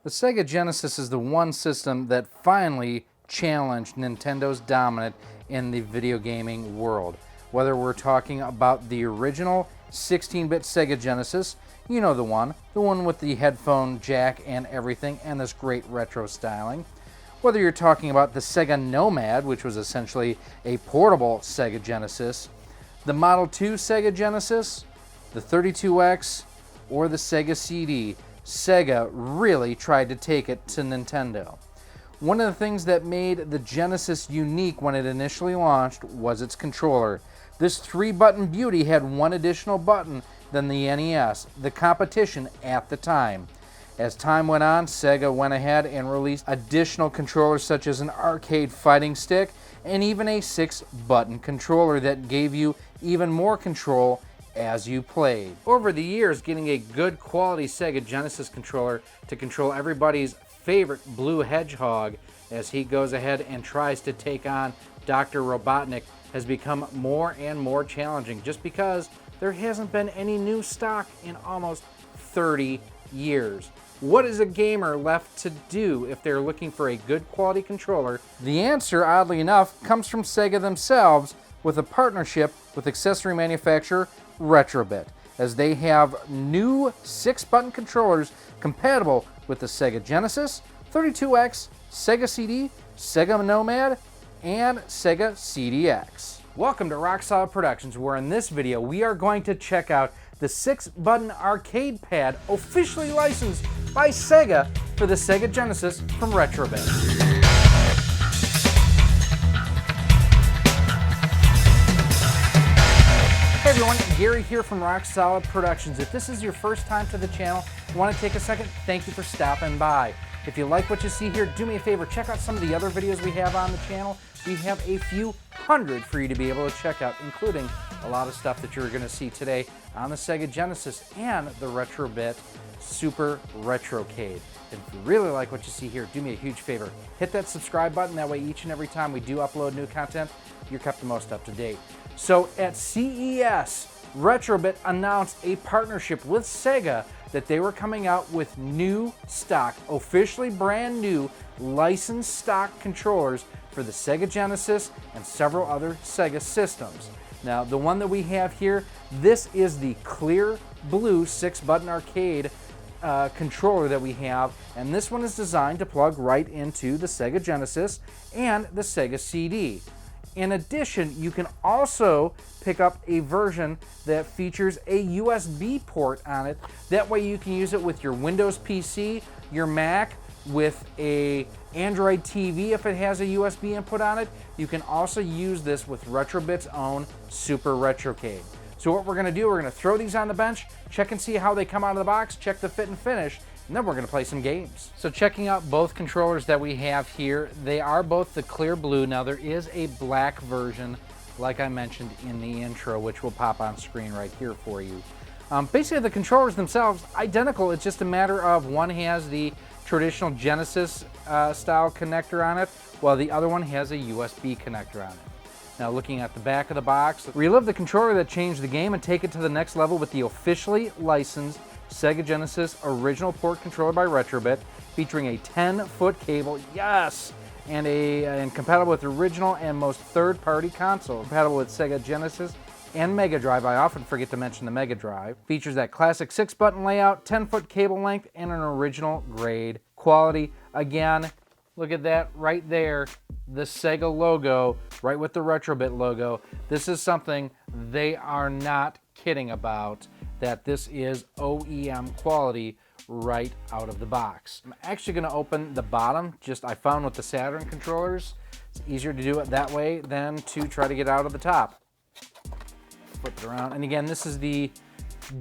The Sega Genesis is the one system that finally challenged Nintendo's dominance in the video gaming world. Whether we're talking about the original 16-bit Sega Genesis, you know the one with the headphone jack and everything, and this great retro styling. Whether you're talking about the Sega Nomad, which was essentially a portable Sega Genesis, the Model 2 Sega Genesis, the 32X, or the Sega CD, Sega really tried to take it to Nintendo. One of the things that made the Genesis unique when it initially launched was its controller. This 3-button beauty had one additional button than the NES, the competition at the time. As time went on, Sega went ahead and released additional controllers such as an arcade fighting stick and even a 6-button controller that gave you even more control as you played. Over the years, getting a good quality Sega Genesis controller to control everybody's favorite Blue Hedgehog as he goes ahead and tries to take on Dr. Robotnik has become more and more challenging just because there hasn't been any new stock in almost 30 years. What is a gamer left to do if they're looking for a good quality controller? The answer, oddly enough, comes from Sega themselves with a partnership with accessory manufacturer Retrobit, as they have new 6-button controllers compatible with the Sega Genesis, 32X, Sega CD, Sega Nomad, and Sega CDX. Welcome to Rock Solid Productions, where in this video we are going to check out the 6-button arcade pad officially licensed by Sega for the Sega Genesis from Retrobit. Hey everyone, Gary here from Rock Solid Productions. If this is your first time to the channel, you want to take a second, thank you for stopping by. If you like what you see here, do me a favor, check out some of the other videos we have on the channel. We have a few hundred for you to be able to check out, including a lot of stuff that you're going to see today on the Sega Genesis and the Retrobit Super Retrocade. If you really like what you see here, do me a huge favor. Hit that subscribe button. That way each and every time we do upload new content, you're kept the most up to date. So at CES, Retrobit announced a partnership with Sega that they were coming out with new stock, officially brand new licensed stock controllers for the Sega Genesis and several other Sega systems. Now, the one that we have here, this is the clear blue 6-button arcade controller that we have, and this one is designed to plug right into the Sega Genesis and the Sega CD. In addition, you can also pick up a version that features a USB port on it. That way you can use it with your Windows PC, your Mac, with a Android TV if it has a USB input on it. You can also use this with Retrobit's own Super Retrocade. So what we're going to do, we're going to throw these on the bench, check and see how they come out of the box, check the fit and finish, and then we're going to play some games. So checking out both controllers that we have here, they are both the clear blue. Now there is a black version, like I mentioned in the intro, which will pop on screen right here for you. Basically the controllers themselves, identical. It's just a matter of one has the traditional Genesis style connector on it, while the other one has a USB connector on it. Now looking at the back of the box, relive the controller that changed the game and take it to the next level with the officially licensed Sega Genesis original port controller by Retrobit, featuring a 10-foot cable, yes, and compatible with the original and most third-party consoles. Compatible with Sega Genesis and Mega Drive. I often forget to mention the Mega Drive. Features that classic 6-button layout, 10-foot cable length, and an original grade quality. Again, look at that right there, the Sega logo, right with the Retrobit logo. This is something they are not kidding about, that this is OEM quality right out of the box. I'm actually going to open the bottom. I found with the Saturn controllers, it's easier to do it that way than to try to get out of the top. Flip it around, and again, this is the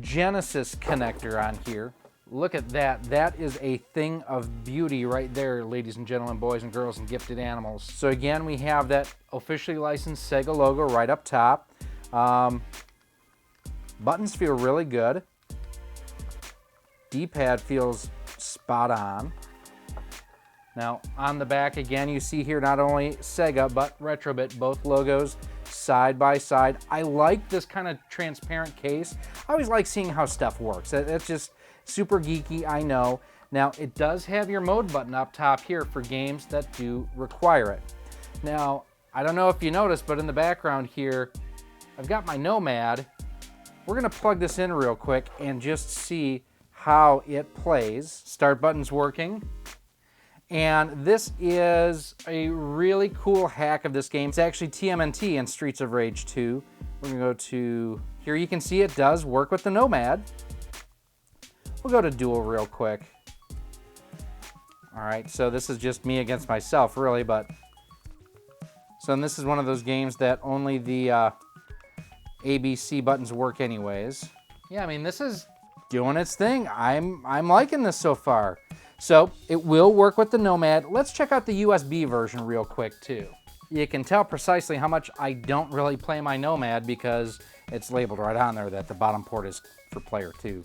Genesis connector on here. Look at that. That is a thing of beauty right there, ladies and gentlemen, boys and girls, and gifted animals. So again, we have that officially licensed Sega logo right up top. Buttons feel really good. D-pad feels spot on. Now, on the back, again, you see here not only Sega, but Retrobit, both logos side by side. I like this kind of transparent case. I always like seeing how stuff works. It's just super geeky, I know. Now, it does have your mode button up top here for games that do require it. Now, I don't know if you noticed, but in the background here, I've got my Nomad. We're gonna plug this in real quick and just see how it plays. Start button's working. And this is a really cool hack of this game. It's actually TMNT in Streets of Rage 2. We're gonna go to, here you can see it does work with the Nomad. We'll go to duel real quick. All right, so this is just me against myself really, but. So this is one of those games that only the ABC buttons work anyways. Yeah, I mean, this is doing its thing. I'm liking this so far. So it will work with the Nomad. Let's check out the USB version real quick too. You can tell precisely how much I don't really play my Nomad because it's labeled right on there that the bottom port is for player 2.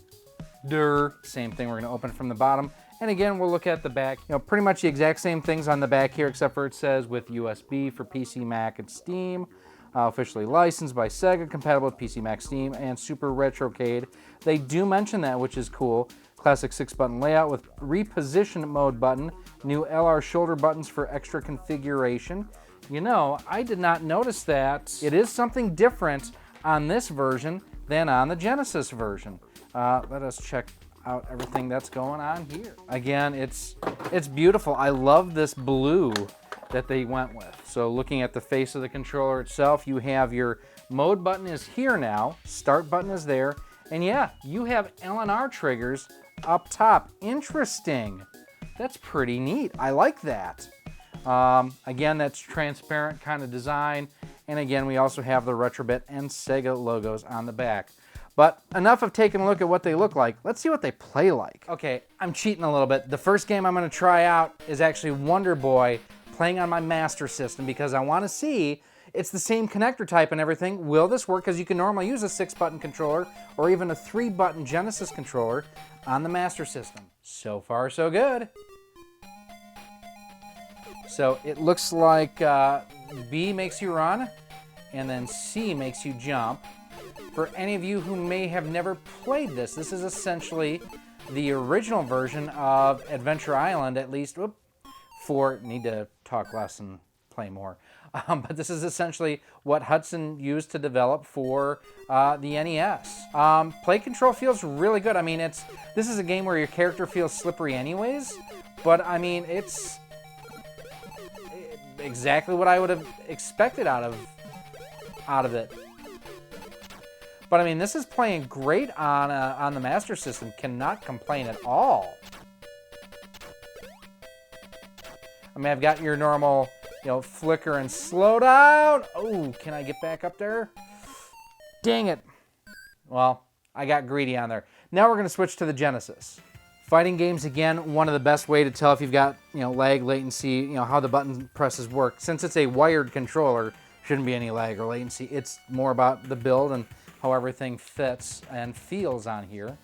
Same thing, we're gonna open from the bottom. And again, we'll look at the back. You know, pretty much the exact same things on the back here, except for it says with USB for PC, Mac, and Steam. Officially licensed by Sega, compatible with PC, Mac, Steam, and super retrocade. They do mention that, which is cool. Classic 6-button layout with reposition mode button. New LR shoulder buttons for extra configuration. You know, I did not notice that. It is something different on this version than on the Genesis version. Let us check out everything that's going on here. Again, it's beautiful. I love this blue that they went with. So looking at the face of the controller itself, you have your mode button is here now, start button is there, and yeah, you have LNR triggers up top. Interesting. That's pretty neat. I like that. Again, that's transparent kind of design, and again, we also have the Retrobit and Sega logos on the back. But enough of taking a look at what they look like. Let's see what they play like. Okay, I'm cheating a little bit. The first game I'm gonna try out is actually Wonderboy, playing on my Master System because I wanna see, it's the same connector type and everything. Will this work? Because you can normally use a 6-button controller or even a 3-button Genesis controller on the Master System. So far, so good. So it looks like B makes you run, and then C makes you jump. For any of you who may have never played this, this is essentially the original version of Adventure Island, at least, need to talk less and play more. But this is essentially what Hudson used to develop for the NES. Play control feels really good. I mean, this is a game where your character feels slippery anyways, but I mean, it's exactly what I would have expected out of it. But I mean, this is playing great on the Master System. Cannot complain at all. I mean, I've got your normal, flicker and slow down. Oh, can I get back up there? Dang it. Well, I got greedy on there. Now we're going to switch to the Genesis. Fighting games, again, one of the best way to tell if you've got, lag, latency, how the button presses work. Since it's a wired controller, shouldn't be any lag or latency. It's more about the build and how everything fits and feels on here.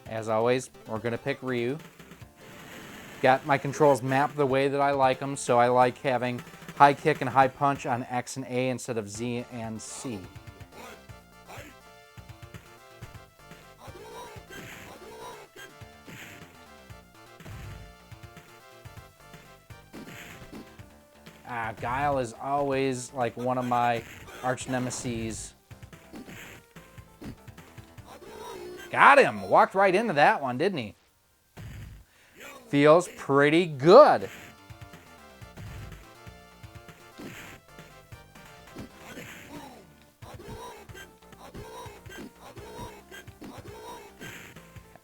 As always, we're going to pick Ryu. Got my controls mapped the way that I like them, so I like having high kick and high punch on X and A instead of Z and C. Guile is always like one of my arch nemeses. Got him! Walked right into that one, didn't he? Feels pretty good.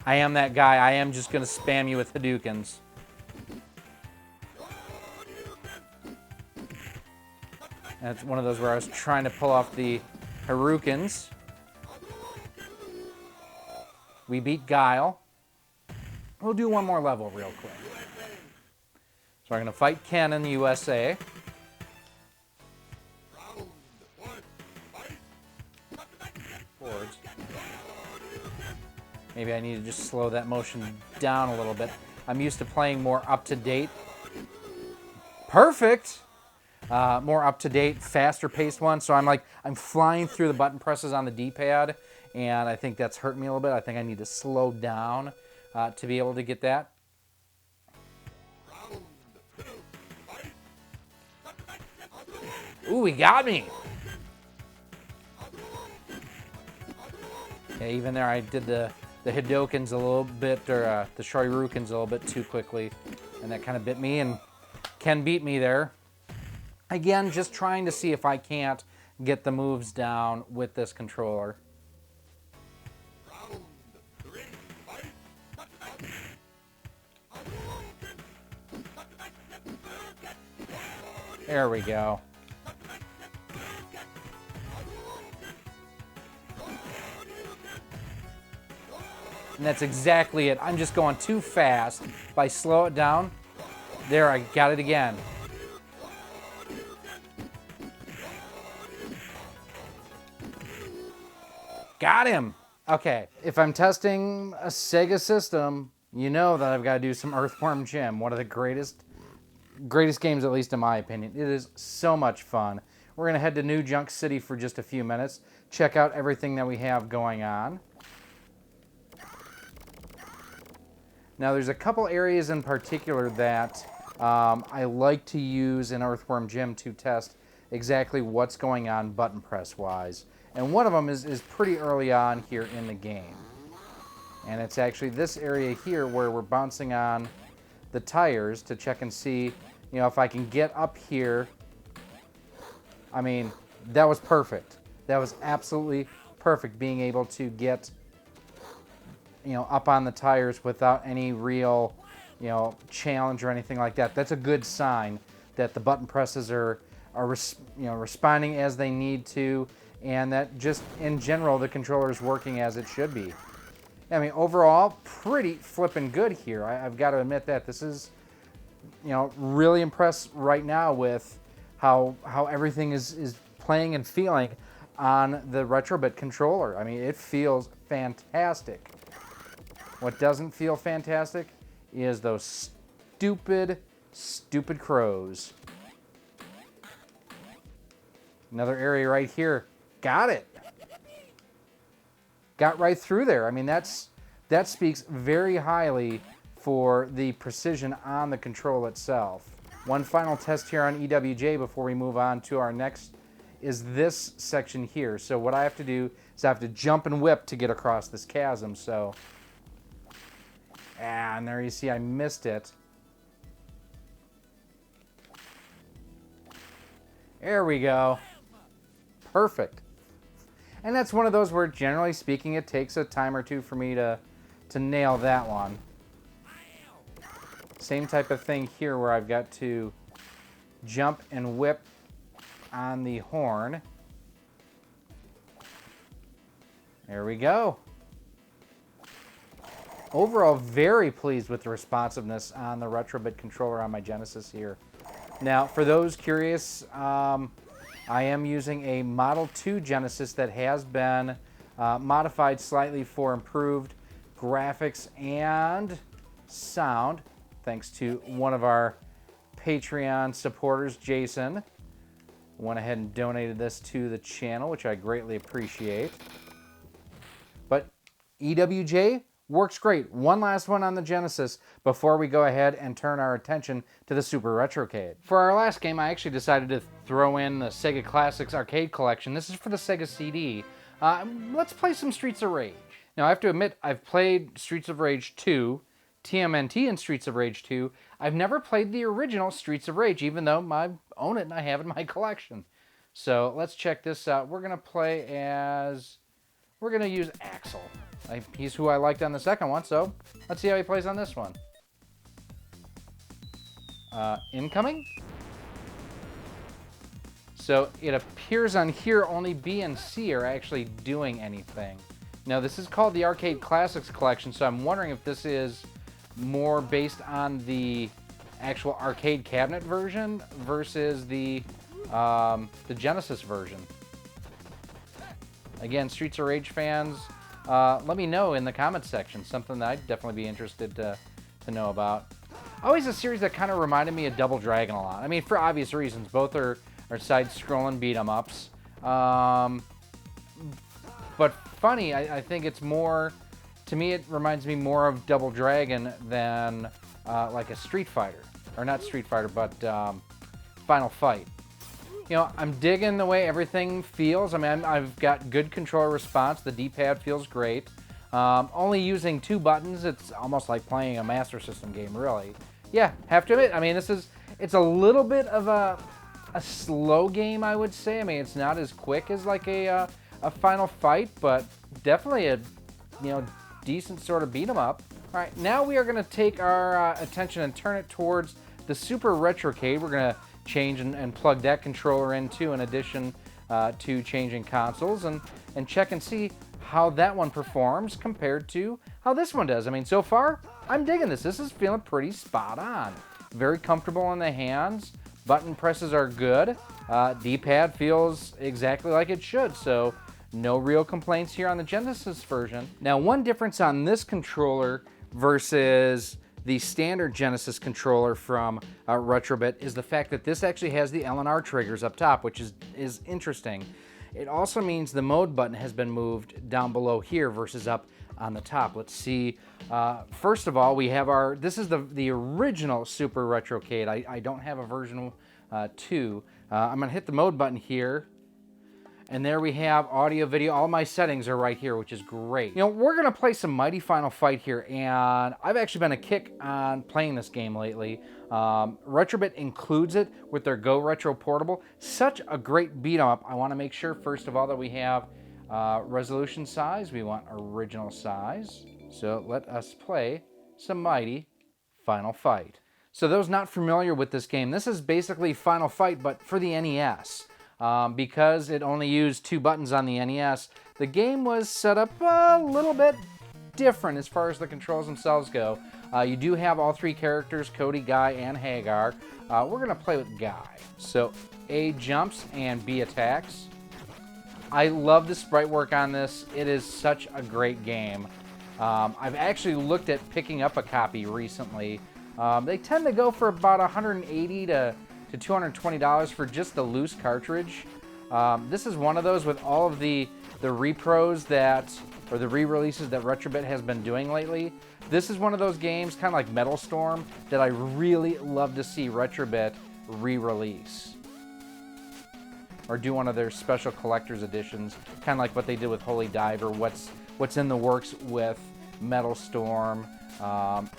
I am that guy. I am just going to spam you with Hadoukens. That's one of those where I was trying to pull off the Hadoukens. We beat Guile. We'll do one more level real quick. So we're going to fight Ken in the USA. Forwards. Maybe I need to just slow that motion down a little bit. I'm used to playing more up-to-date. Perfect! more up-to-date, faster-paced one. So I'm flying through the button presses on the D-pad, and I think that's hurting me a little bit. I think I need to slow down to be able to get that. Ooh, he got me. Yeah, even there, I did the Hadokens a little bit, or the Shoryukens a little bit too quickly, and that kind of bit me, and Ken beat me there. Again, just trying to see if I can't get the moves down with this controller. There we go. And that's exactly it. I'm just going too fast. If I slow it down, there, I got it again. Got him. Okay, if I'm testing a Sega system, you know that I've got to do some Earthworm Jim, one of the greatest games, at least in my opinion. It is so much fun. We're going to head to New Junk City for just a few minutes, check out everything that we have going on. Now, there's a couple areas in particular that I like to use in Earthworm Jim to test exactly what's going on button press-wise. And one of them is pretty early on here in the game. And it's actually this area here where we're bouncing on the tires to check and see, you know, if I can get up here. I mean, that was perfect. That was absolutely perfect, being able to get, you know, up on the tires without any real, you know, challenge or anything like that. That's a good sign that the button presses are responding as they need to, and that just in general the controller is working as it should be. I mean, overall, pretty flippin' good here. I've got to admit that this is, you know, really impressed right now with how everything is playing and feeling on the Retrobit controller. I mean, it feels fantastic. What doesn't feel fantastic is those stupid crows. Another area right here. Got it. Got right through there. I mean, that speaks very highly for the precision on the control itself. One final test here on EWJ before we move on to our next is this section here. So what I have to do is I have to jump and whip to get across this chasm. So, and there you see I missed it. There we go. Perfect. And that's one of those where, generally speaking, it takes a time or two for me to nail that one. Same type of thing here where I've got to jump and whip on the horn. There we go. Overall, very pleased with the responsiveness on the Retrobit controller on my Genesis here. Now, for those curious, I am using a Model 2 Genesis that has been modified slightly for improved graphics and sound, thanks to one of our Patreon supporters, Jason. Went ahead and donated this to the channel, which I greatly appreciate. But EWJ works great. One last one on the Genesis before we go ahead and turn our attention to the Super Retrocade. For our last game, I actually decided to throw in the Sega Classics Arcade Collection. This is for the Sega CD. Let's play some Streets of Rage. Now, I have to admit, I've played Streets of Rage 2, TMNT and Streets of Rage 2. I've never played the original Streets of Rage, even though I own it and I have it in my collection. So let's check this out. We're going to use Axel. He's who I liked on the second one, so let's see how he plays on this one. Incoming. So it appears on here only B and C are actually doing anything. Now this is called the Arcade Classics Collection, so I'm wondering if this is more based on the actual arcade cabinet version versus the Genesis version. Again, Streets of Rage fans, let me know in the comments section. Something that I'd definitely be interested to know about. Always a series that kind of reminded me of Double Dragon a lot. I mean, for obvious reasons. Both are side-scrolling beat-em-ups. But funny, I think it's more, to me it reminds me more of Double Dragon than like a Street Fighter. Or not Street Fighter, but Final Fight. You know, I'm digging the way everything feels. I mean, I've got good controller response. The D-pad feels great. Only using 2 buttons, it's almost like playing a Master System game, really. Yeah, have to admit, I mean, it's a little bit of a slow game, I would say. I mean, it's not as quick as like a Final Fight, but definitely a, you know, decent sort of beat 'em up. All right, now we are going to take our attention and turn it towards the Super Retrocade. We're going to change and plug that controller in too, in addition to changing consoles, and check and see how that one performs compared to how this one does. I mean, so far, I'm digging this. This is feeling pretty spot on. Very comfortable in the hands. Button presses are good. D-pad feels exactly like it should, so no real complaints here on the Genesis version. Now, one difference on this controller versus the standard Genesis controller from Retrobit is the fact that this actually has the L&R triggers up top, which is interesting. It also means the mode button has been moved down below here versus up on the top. Let's see. First of all, we have this is the original Super Retrocade. I don't have a version 2. I'm going to hit the mode button here. And there we have audio, video. All my settings are right here, which is great. You know, we're going to play some Mighty Final Fight here, and I've actually been a kick on playing this game lately. Retrobit includes it with their Go Retro Portable. Such a great beat-em-up. I want to make sure, first of all, that we have resolution size. We want original size. So let us play some Mighty Final Fight. So those not familiar with this game, this is basically Final Fight, but for the NES. Because it only used 2 buttons on the NES, the game was set up a little bit different as far as the controls themselves go. You do have all 3 characters, Cody, Guy, and Hagar. We're going to play with Guy. So A jumps and B attacks. I love the sprite work on this. It is such a great game. I've actually looked at picking up a copy recently. They tend to go for about $180 to $220 for just the loose cartridge. This is one of those with all of the repros or the re-releases that Retrobit has been doing lately. This is one of those games, kind of like Metal Storm, that I really love to see Retrobit re-release. Or do one of their special collector's editions, kind of like what they did with Holy Diver, what's in the works with Metal Storm,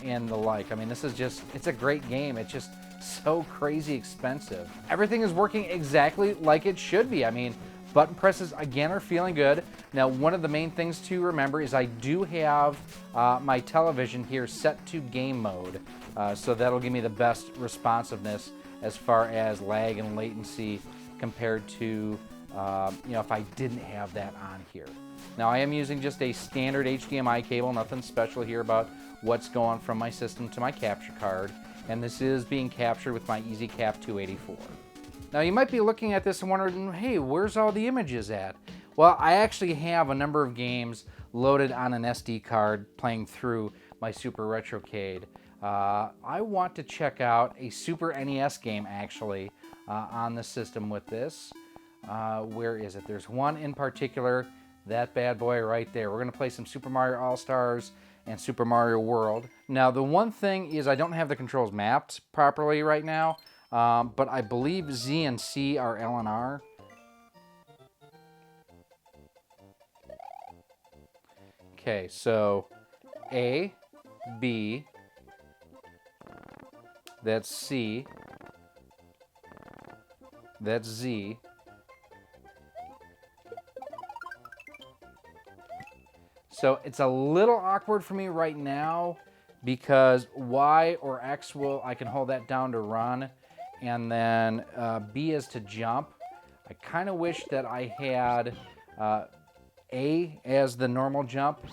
and the like. I mean, it's a great game. It's just so crazy expensive. Everything is working exactly like it should be. I mean, button presses again are feeling good. Now, one of the main things to remember is I do have my television here set to game mode, so that'll give me the best responsiveness as far as lag and latency compared to you know, if I didn't have that on here. Now, I am using just a standard HDMI cable, nothing special here about what's going from my system to my capture card. And this is being captured with my EasyCap 284. Now, you might be looking at this and wondering, hey, where's all the images at? Well, I actually have a number of games loaded on an SD card playing through my Super Retrocade. I want to check out a Super NES game, actually, on the system with this. Where is it? There's one in particular, that bad boy right there. We're going to play some Super Mario AllStars and Super Mario World. Now, the one thing is I don't have the controls mapped properly right now, but I believe Z and C are L&R. Okay, so A, B, that's C, that's Z, so it's a little awkward for me right now because Y or X I can hold that down to run, and then B is to jump. I kind of wish that I had A as the normal jump.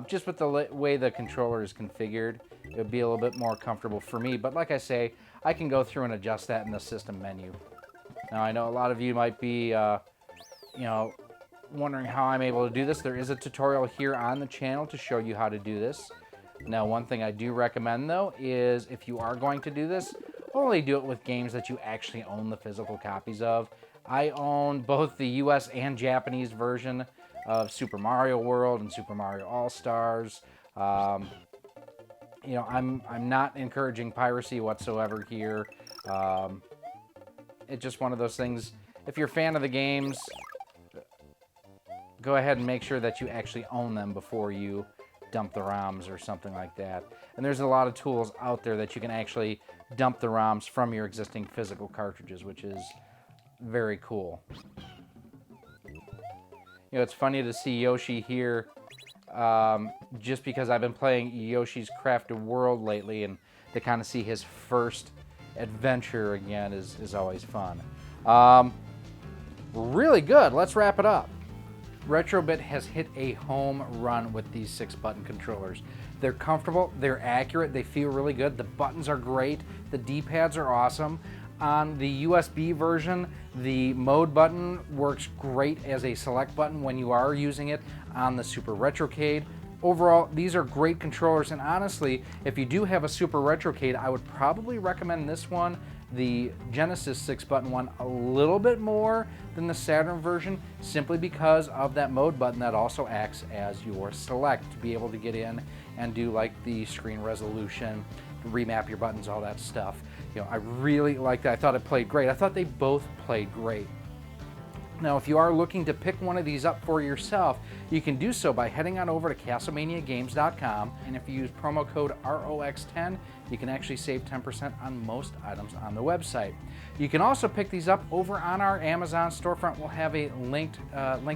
Just with the way the controller is configured, it would be a little bit more comfortable for me. But like I say, I can go through and adjust that in the system menu. Now, I know a lot of you might be, you know, wondering how I'm able to do this. There is a tutorial here on the channel to show you how to do this. Now, one thing I do recommend though is if you are going to do this, only do it with games that you actually own the physical copies of. I own both the US and Japanese version of Super Mario World and Super Mario All-Stars. You know, I'm not encouraging piracy whatsoever here. It's just one of those things. If you're a fan of the games, go ahead and make sure that you actually own them before you dump the ROMs or something like that. And there's a lot of tools out there that you can actually dump the ROMs from your existing physical cartridges, which is very cool. You know, it's funny to see Yoshi here, just because I've been playing Yoshi's Crafted World lately, and to kind of see his first adventure again is always fun. Really good. Let's wrap it up. Retrobit has hit a home run with these 6-button controllers. They're comfortable, they're accurate, they feel really good, the buttons are great, the D-pads are awesome. On the USB version, the mode button works great as a select button when you are using it on the Super Retrocade. Overall, these are great controllers, and honestly, if you do have a Super Retrocade, I would probably recommend this one, the Genesis 6-button one, a little bit more than the Saturn version, simply because of that mode button that also acts as your select to be able to get in and do like the screen resolution, remap your buttons, all that stuff. You know, I really liked that. I thought it played great. I thought they both played great. Now, if you are looking to pick one of these up for yourself, you can do so by heading on over to CastlemaniaGames.com, and if you use promo code ROX10, you can actually save 10% on most items on the website. You can also pick these up over on our Amazon storefront. We'll have a link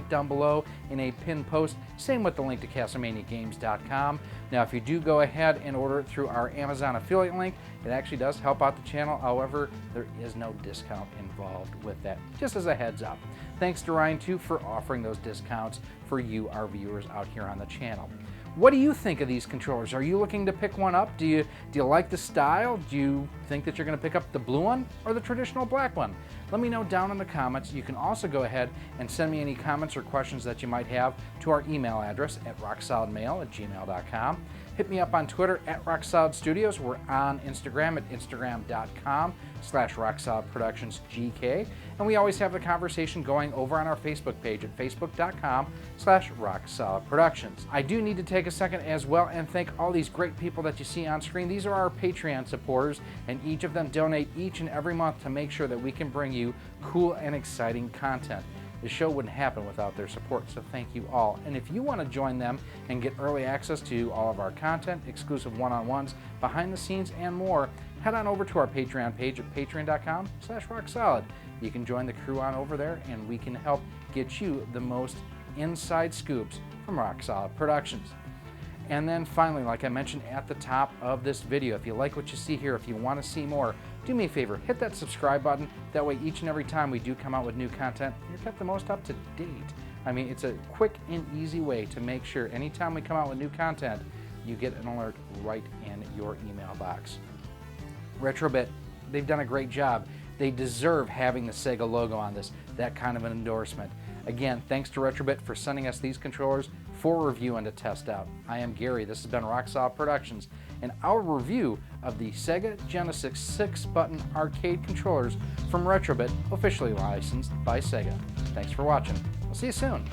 down below in a pinned post. Same with the link to CastlemaniaGames.com. Now, if you do go ahead and order it through our Amazon affiliate link, it actually does help out the channel. However, there is no discount involved with that, just as a heads up. Thanks to Ryan, too, for offering those discounts for you, our viewers out here on the channel. What do you think of these controllers? Are you looking to pick one up? Do you like the style? Do you think that you're going to pick up the blue one or the traditional black one? Let me know down in the comments. You can also go ahead and send me any comments or questions that you might have to our email address at rocksolidmail@gmail.com. Hit me up on Twitter at RockSolidStudios. We're on Instagram at instagram.com/RockSolidProductionsGK. And we always have the conversation going over on our Facebook page at facebook.com/RockSolidProductions. I do need to take a second as well and thank all these great people that you see on screen. These are our Patreon supporters, and each of them donate each and every month to make sure that we can bring you cool and exciting content. The show wouldn't happen without their support, so thank you all. And if you want to join them and get early access to all of our content, exclusive one-on-ones, behind the scenes, and more, head on over to our Patreon page at patreon.com/rocksolid. You can join the crew on over there, and we can help get you the most inside scoops from Rock Solid Productions. And then finally, like I mentioned at the top of this video, if you like what you see here, if you want to see more, do me a favor, hit that subscribe button. That way each and every time we do come out with new content, you're kept the most up to date. I mean, it's a quick and easy way to make sure anytime we come out with new content, you get an alert right in your email box. Retrobit, they've done a great job. They deserve having the Sega logo on this, that kind of an endorsement. Again, thanks to Retrobit for sending us these controllers for review and to test out. I am Gary, this has been Rock Solid Productions, and our review of the Sega Genesis 6-button arcade controllers from Retrobit, officially licensed by Sega. Thanks for watching. We'll see you soon.